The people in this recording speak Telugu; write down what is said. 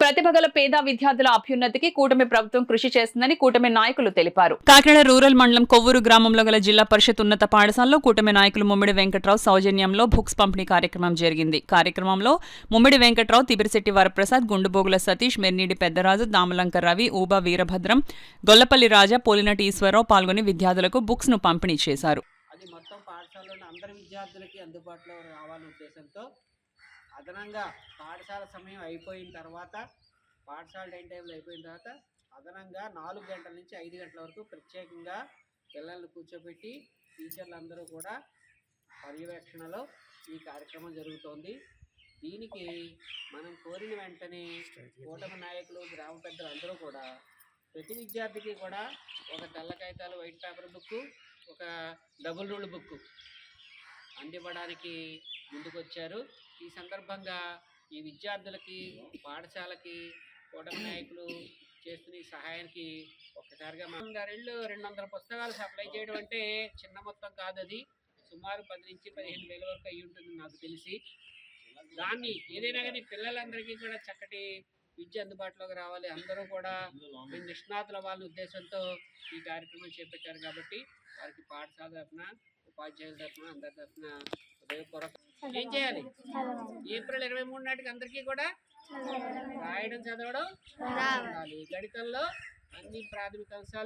ప్రతిభ గల పేద విద్యార్థుల అభ్యున్నతికి కూటమి ప్రభుత్వం కృషి చేస్తుందని కూటమి నాయకులు తెలిపారు. కాకినాడ రూరల్ మండలం కొవ్వూరు గ్రామంలో గల జిల్లా పరిషత్ ఉన్నత పాఠశాలలో కూటమి నాయకులు ముమ్మిడి వెంకట్రావు సౌజన్యంలో బుక్స్ పంపిణీ కార్యక్రమం జరిగింది. కార్యక్రమంలో ముమ్మిడి వెంకట్రావు, తిబిరిశెట్టి వరప్రసాద్, గుండుబోగుల సతీష్, మెర్నీడి పెద్దరాజు, దామలంక రవి, ఊబా వీరభద్రం, గొల్లపల్లి రాజా, పోలినటి ఈశ్వరరావు పాల్గొని విద్యార్థులకు బుక్స్ ను పంపిణీ చేశారు. అది మొత్తం పాఠశాలలోని అందరి విద్యార్థులకి అందుబాటులో రావాలనే ఉద్దేశంతో అదనంగా పాఠశాల సమయం అయిపోయిన తర్వాత, పాఠశాల టైం అయిపోయిన తర్వాత అదనంగా 4 గంటల నుంచి 5 గంటల వరకు ప్రత్యేకంగా పిల్లల్ని కూర్చోబెట్టి టీచర్లందరూ కూడా పర్యవేక్షణలో ఈ కార్యక్రమం జరుగుతోంది. దీనికి మనం కోరిన వెంటనే కూటమి నాయకులు, గ్రామ పెద్దలు అందరూ కూడా ప్రతి విద్యార్థికి కూడా ఒక తెల్ల కాగితాలు, వైట్ పేపర్ బుక్, ఒక డబుల్ రూల్ బుక్ అందివ్వడానికి ముందుకొచ్చారు. ఈ సందర్భంగా ఈ విద్యార్థులకి, పాఠశాలకి కూటమి నాయకులు చేస్తున్న ఈ సహాయానికి ఒక్కసారిగా 200 పుస్తకాలు సప్లై చేయడం అంటే చిన్న మొత్తం కాదు. అది సుమారు 10 నుంచి 15 వేల వరకు అయ్యి ఉంటుంది నాకు తెలిసి. దాన్ని ఏదైనా కానీ పిల్లలందరికీ కూడా చక్కటి విద్య అందుబాటులోకి రావాలి, అందరూ కూడా నిష్ణాతుల వాళ్ళ ఉద్దేశంతో ఈ కార్యక్రమం చేపట్టారు. కాబట్టి వారికి పాఠశాల తరఫున, ఉపాధ్యాయుల తరఫున, అందరి తరఫున హృదయపూర్వక ఏం చేయాలి? ఏప్రిల్ 23 నాటికి అందరికీ కూడా రాయడం, చదవడం రావాలి. గణితంలో అన్ని ప్రాథమిక అంశాలు